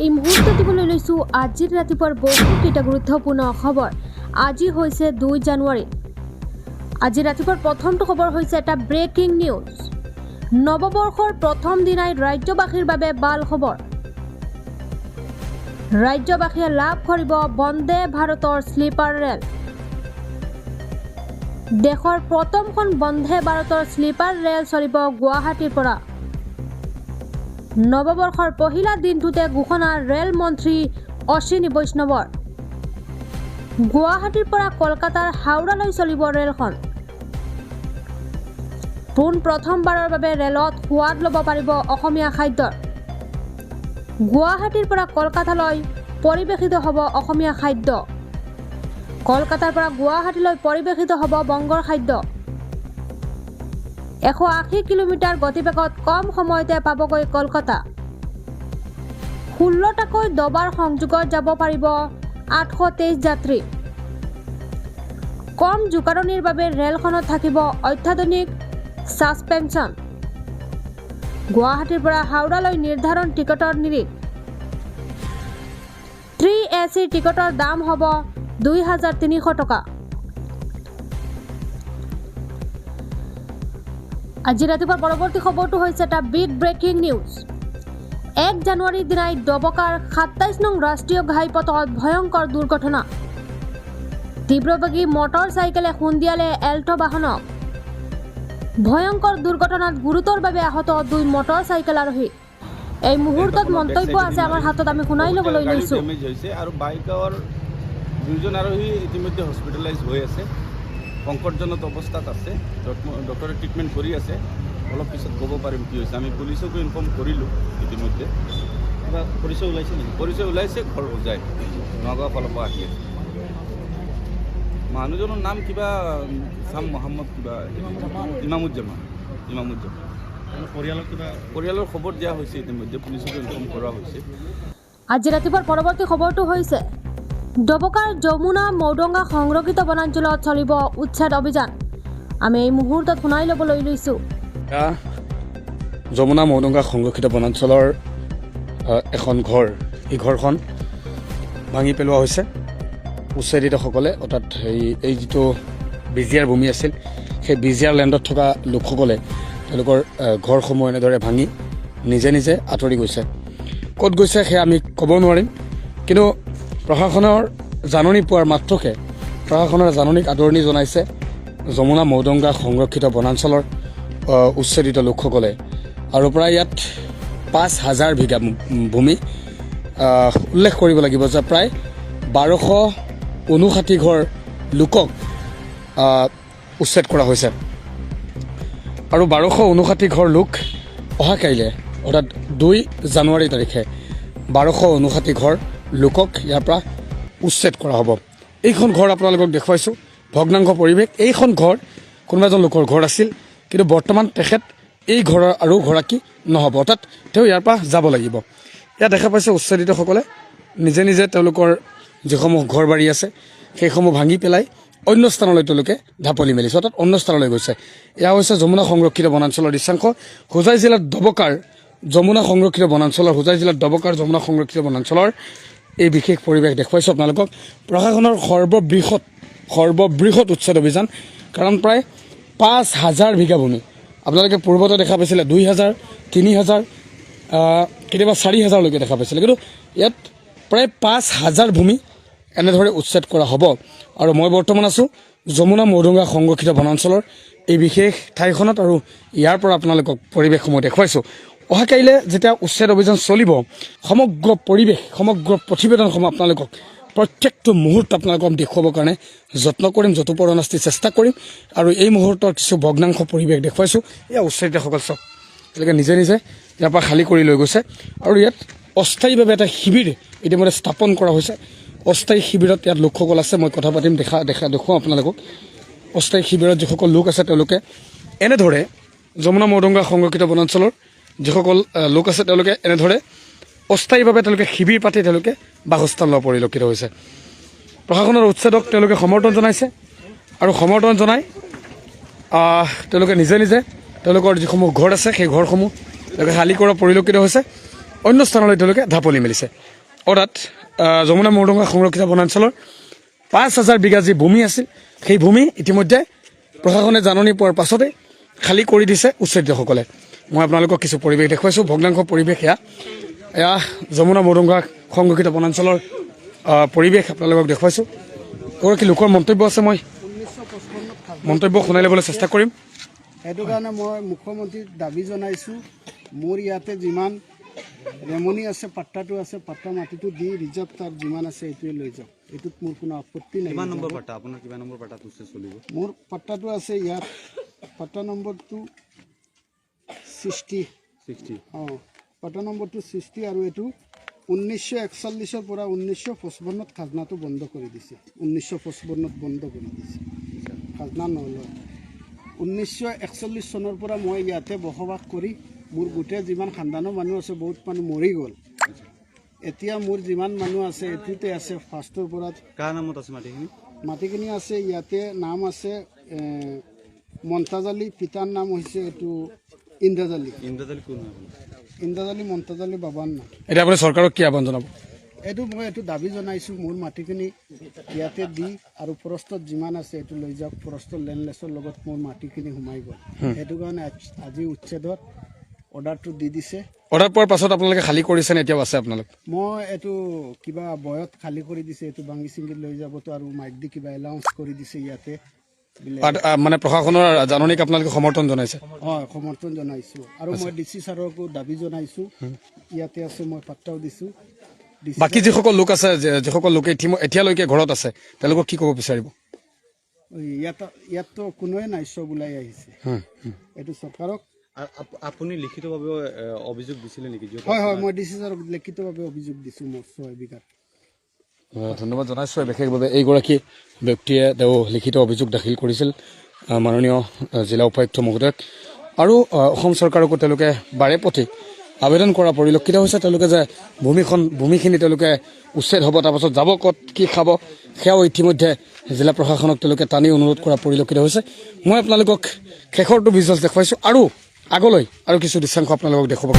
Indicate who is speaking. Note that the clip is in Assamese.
Speaker 1: এই মুহূৰ্তত দিবলৈ লৈছো আজিৰ ৰাতিপুৱাৰ বহুকেইটা গুৰুত্বপূৰ্ণ খবৰ। আজি হৈছে 2 জানুৱাৰী। আজি ৰাতিপুৱাৰ প্ৰথমটো খবৰ হৈছে এটা ব্ৰেকিং নিউজ। নৱবৰ্ষৰ প্ৰথম দিনাই ৰাজ্যবাসীৰ বাবে ভাল খবৰ। ৰাজ্যবাসীয়ে লাভ কৰিব বন্দে ভাৰতৰ স্লিপাৰ ৰেল। দেশৰ প্ৰথমখন বন্দে ভাৰতৰ স্লিপাৰ ৰেল চলিব গুৱাহাটীৰ পৰা। নৱবৰ্ষৰ পহিলা দিনটোতে ঘোষণা ৰেল মন্ত্ৰী অশ্বিনী বৈষ্ণৱৰ। গুৱাহাটীৰ পৰা কলকাতাৰ হাওড়ালৈ চলিব ৰেলখন। পোন প্ৰথমবাৰৰ বাবে ৰেলত সোৱাদ ল'ব পাৰিব অসমীয়া খাদ্যৰ। গুৱাহাটীৰ পৰা কলকাতালৈ পৰিৱেশিত হ'ব অসমীয়া খাদ্য। কলকাতাৰ পৰা গুৱাহাটীলৈ পৰিৱেশিত হ'ব বংগৰ খাদ্য। 180 কিলোমিটাৰ গতিবেগত কম সময়তে পাবগৈ কলকাতা। 16টাকৈ ডবাৰ সংযোগত যাব পাৰিব 823 যাত্ৰী। কম জোকাৰণিৰ বাবে ৰেলখনত থাকিব অত্যাধুনিক ছাছপেনশ্যন। গুৱাহাটীৰ পৰা হাওড়ালৈ নিৰ্ধাৰণ টিকটৰ নিৰিখ। 3AC টিকটৰ দাম হ'ব 2300 টকা। আজি ৰাতিপুৱাৰ পৰৱৰ্তী খবৰটো হৈছে এটা বিগ ব্ৰেকিং নিউজ। 1 জানুৱাৰীৰ দিনাই ডবকাৰ 27 নং ৰাষ্ট্ৰীয় ঘাইপথত ভয়ংকৰ দুৰ্ঘটনা। তীব্ৰবেগী মটৰ চাইকেলে খুন্দিয়ালে এল্টো বাহনক। ভয়ংকৰ দুৰ্ঘটনাত গুৰুতৰভাৱে আহত 2 মটৰ চাইকেল আৰোহী। এই মুহূৰ্তত মন্তব্য আছে আমাৰ হাতত, আমি শুনাই ল'বলৈ লৈছোঁ।
Speaker 2: আৰু বাইকৰ 2জন আৰোহী ইতিমধ্যে হস্পিটেলাইজ হৈ আছে, সংকটজনক অৱস্থাত আছে। ডক্টৰে ট্ৰিটমেণ্ট কৰি আছে। অলপ পিছত ক'ব পাৰিম কি হৈছে। আমি পুলিচকো ইনফৰ্ম কৰিলোঁ ইতিমধ্যে। কিবা পৰিচয় ওলাইছে নেকি? পৰিচয় ওলাইছে, ঘৰ যায় নগাঁও ফালৰ পৰা আহি আছে। মানুহজনৰ নাম কিবা ছাম মহম্মদ কিবা ইমামুজ্জামান। পৰিয়ালৰ খবৰ দিয়া হৈছে ইতিমধ্যে, পুলিচকো ইনফৰ্ম কৰা হৈছে।
Speaker 1: আজি ৰাতিপুৱাৰ পৰৱৰ্তী খবৰটো হৈছে ডবকাৰ যমুনা মৌডঙ্গা সংৰক্ষিত বনাঞ্চলত চলিব উচ্ছেদ অভিযান। আমি এই মুহূৰ্তত শুনাই ল'বলৈ লৈছোঁ।
Speaker 3: যমুনা মৌডঙ্গা সংৰক্ষিত বনাঞ্চলৰ এখন ঘৰ, এই ঘৰখন ভাঙি পেলোৱা হৈছে উচ্ছেদিতসকলে। অৰ্থাৎ এই যিটো বিজিয়াৰ ভূমি আছিল, সেই বিজিয়াৰ লেণ্ডত থকা লোকসকলে তেওঁলোকৰ ঘৰসমূহ এনেদৰে ভাঙি নিজে নিজে আঁতৰি গৈছে। ক'ত গৈছে সেয়া আমি ক'ব নোৱাৰিম, কিন্তু প্ৰশাসনৰ জাননী পোৱাৰ মাত্ৰকে প্ৰশাসনৰ জাননীক আদৰণি জনাইছে যমুনা মৌডঙ্গা সংৰক্ষিত বনাঞ্চলৰ উচ্ছেদিত লোকসকলে। আৰু প্ৰায় ইয়াত 5000 বিঘা ভূমি, উল্লেখ কৰিব লাগিব যে প্ৰায় 1259 ঘৰ লোকক উচ্ছেদ কৰা হৈছে। আৰু 1259 ঘৰ লোক অহা কাইলৈ অৰ্থাৎ 2 জানুৱাৰী তাৰিখে 1259 ঘৰ লোকক ইয়াৰ পৰা উচ্ছেদ কৰা হ'ব। এইখন ঘৰ আপোনালোকক দেখুৱাইছোঁ, ভগ্নাংশ পৰিৱেশ। এইখন ঘৰ কোনোবা এজন লোকৰ ঘৰ আছিল, কিন্তু বৰ্তমান তেখেত এই ঘৰৰ আৰু গৰাকী নহ'ব, অৰ্থাৎ তেওঁ ইয়াৰ পৰা যাব লাগিব। ইয়াত দেখা পাইছে উচ্ছেদিতসকলে নিজে নিজে তেওঁলোকৰ যিসমূহ ঘৰ বাৰী আছে সেইসমূহ ভাঙি পেলাই অন্য স্থানলৈ তেওঁলোকে ঢাপলি মেলিছে, অৰ্থাৎ অন্য স্থানলৈ গৈছে। এয়া হৈছে যমুনা সংৰক্ষিত বনাঞ্চলৰ দৃশ্যাংশ। হোজাই জিলাৰ ডবকাৰ যমুনা সংৰক্ষিত বনাঞ্চলৰ যমুনা সংৰক্ষিত বনাঞ্চলৰ এই বিশেষ পৰিৱেশ দেখুৱাইছোঁ আপোনালোকক। প্ৰশাসনৰ সৰ্ববৃহৎ উচ্ছেদ অভিযান, কাৰণ প্ৰায় 5000 বিঘা ভূমি। আপোনালোকে পূৰ্বতে দেখা পাইছিলে 2000, 3000, কেতিয়াবা 4000লৈকে দেখা পাইছিলে, কিন্তু ইয়াত প্ৰায় 5000 ভূমি এনেদৰে উচ্ছেদ কৰা হ'ব। আৰু মই বৰ্তমান আছোঁ যমুনা মৌডঙ্গা সংৰক্ষিত বনাঞ্চলৰ এই বিশেষ ঠাইখনত, আৰু ইয়াৰ পৰা আপোনালোকক পৰিৱেশসমূহ দেখুৱাইছোঁ। অহা কাইলৈ যেতিয়া উচ্ছেদ অভিযান চলিব, সমগ্ৰ পৰিৱেশ, সমগ্ৰ প্ৰতিবেদনসমূহ আপোনালোকক প্ৰত্যেকটো মুহূৰ্ত আপোনালোকক দেখুৱাবৰ কাৰণে যত্ন কৰিম, যথোপৰনাস্তি চেষ্টা কৰিম। আৰু এই মুহূৰ্তৰ কিছু ভগ্নাংশ পৰিৱেশ দেখুৱাইছোঁ। এয়া উচ্ছেদিতসকল চব তেওঁলোকে নিজে নিজে ইয়াৰ পৰা খালী কৰি লৈ গৈছে। আৰু ইয়াত অস্থায়ীভাৱে এটা শিবিৰ ইতিমধ্যে স্থাপন কৰা হৈছে। অস্থায়ী শিবিৰত ইয়াত লোকসকল আছে, মই কথা পাতিম, দেখুৱাম আপোনালোকক। অস্থায়ী শিবিৰত যিসকল লোক আছে তেওঁলোকে এনেদৰে যমুনা মৌডঙ্গা সংৰক্ষিত বনাঞ্চলৰ যিসকল লোক আছে তেওঁলোকে এনেদৰে অস্থায়ীভাৱে তেওঁলোকে শিবিৰ পাতি তেওঁলোকে বাসস্থান লোৱা পৰিলক্ষিত হৈছে। প্ৰশাসনৰ উচ্ছেদক তেওঁলোকে সমৰ্থন জনাইছে, আৰু সমৰ্থন জনাই তেওঁলোকে নিজে নিজে তেওঁলোকৰ যিসমূহ ঘৰ আছে সেই ঘৰসমূহ তেওঁলোকে খালী কৰা পৰিলক্ষিত হৈছে। অন্য স্থানলৈ তেওঁলোকে ঢাপলি মেলিছে। অৰ্থাৎ যমুনা মৰডুংগা সংৰক্ষিত বনাঞ্চলৰ 5,000 বিঘা যি ভূমি আছিল, সেই ভূমি ইতিমধ্যে প্ৰশাসনে জাননী পোৱাৰ পাছতে খালী কৰি দিছে উচ্ছেদিতসকলে। মই আপোনালোকক কিছু পৰিৱেশ দেখুৱাইছোঁ, ভগ্নাংশ পৰিৱেশ। এয়া যমুনা মৰডুংগা সংৰক্ষিত বনাঞ্চলৰ পৰিৱেশ আপোনালোকক দেখুৱাইছোঁ। এগৰাকী লোকৰ মন্তব্য আছে, মই মন্তব্য শুনাই ল'বলৈ চেষ্টা কৰিম।
Speaker 4: সেইটো কাৰণে মই মুখ্যমন্ত্ৰীক দাবী জনাইছোঁ, মোৰ ইয়াতে যিমান ৰেমনি আছে, পাট্টাটো আছে, পাট্টা মাটিটো দি ৰিজাৰ্ভ তাত যিমান আছে এইটোৱে লৈ যাওক। এইটোত মোৰ কোনো আপত্তি নাই।
Speaker 2: কিমান নম্বৰ পাট্টা আপোনাৰ, কিমান নম্বৰ পাট্টাটো চলিব?
Speaker 4: মোৰ পাট্টাটো আছে ইয়াত, পাট্টা নম্বৰটো 60। অঁ, পাট্টা নম্বৰটো 60 আৰু এইটো 1941 পৰা 1955 খাজনাটো বন্ধ কৰি দিছে। 1955 বন্ধ কৰি দিছে, খাজনা নলয়। 1941 চনৰ পৰা মই ইয়াতে বসবাস কৰি মোৰ গোটেই যিমান খানদানৰ মানুহ আছে, বহুত মানুহ মৰি গ'ল। এতিয়া মোৰ যিমান মানুহ আছে এইটোতে আছে। ফাৰ্ষ্টৰ পৰা
Speaker 2: কাৰ নামত আছে মাটিখিনি?
Speaker 4: মাটিখিনি আছে ইয়াতে, নাম আছে মন্তাজ আলী, পিতাৰ নাম হৈছে এইটো ইন্দ্ৰাজ আলী।
Speaker 2: ইন্দ্ৰাজ কোন হয়?
Speaker 4: ইন্দ্ৰাজ আলী মন্তাজ আলী বাবাৰ নাম।
Speaker 3: এতিয়া আপুনি চৰকাৰক কি আহ্বান জনাব?
Speaker 4: মই এইটো দাবী জনাইছোঁ, মোৰ মাটিখিনি ইয়াতে দি আৰু ফৰেষ্টত যিমান আছে এইটো লৈ যাওক। ফৰেষ্টৰ লেণ্ডলেছৰ লগত মোৰ মাটিখিনি সোমাই গ'ল। সেইটো কাৰণে আজি উচ্ছেদত অৰ্ডাৰটো দি দিছে।
Speaker 3: অৰ্ডাৰ পোৱাৰ পাছত আপোনালোকে খালী কৰিছে নে এতিয়াও আছে আপোনালোক?
Speaker 4: মই এইটো কিবা বয়ত খালী কৰি দিছে, এইটো ভাঙি চিঙি লৈ যাবতো আৰু মাইক দি কিবা এলাউন্স কৰি দিছে ইয়াতে।
Speaker 3: মানে প্ৰশাসনৰ জাননীক আপোনালোকে সমৰ্থন জনাইছে?
Speaker 4: হয়, সমৰ্থন জনাইছোঁ। আৰু মই DC ছাৰকো দাবী জনাইছোঁ, ইয়াতে আছে, মই পাত্তাও দিছোঁ।
Speaker 3: বাকী যিসকল লোক আছে, যিসকল লোকে এতিয়ালৈকে ঘৰত আছে, তেওঁলোকক কি ক'ব বিচাৰিব?
Speaker 4: ইয়াততো কোনোৱে নাই, চব ওলাই আহিছে। এইটো চৰকাৰক।
Speaker 2: আপুনি লিখিতভাৱে অভিযোগ দিছিলে নেকি?
Speaker 4: হয়, মই DC ছাৰক লিখিতভাৱে অভিযোগ দিছোঁ মোৰ 6 বিঘাত।
Speaker 3: ধন্যবাদ জনাইছোঁ। বিশেষভাৱে এইগৰাকী ব্যক্তিয়ে তেওঁ লিখিত অভিযোগ দাখিল কৰিছিল মাননীয় জিলা উপায়ুক্ত মহোদয়ক। আৰু অসম চৰকাৰকো তেওঁলোকে বাৰে প্ৰতি আবেদন কৰা পৰিলক্ষিত হৈছে। তেওঁলোকে যে ভূমিখিনি তেওঁলোকে উচ্ছেদ হ'ব, তাৰপাছত যাব ক'ত, কি খাব, সেয়াও ইতিমধ্যে জিলা প্ৰশাসনক তেওঁলোকে টানি অনুৰোধ কৰা পৰিলক্ষিত হৈছে। মই আপোনালোকক শেষৰটো ভিজুৱেলছ দেখুৱাইছোঁ আৰু আগলৈ আৰু কিছু দৃশ্যাংশ আপোনালোকক দেখুৱাব।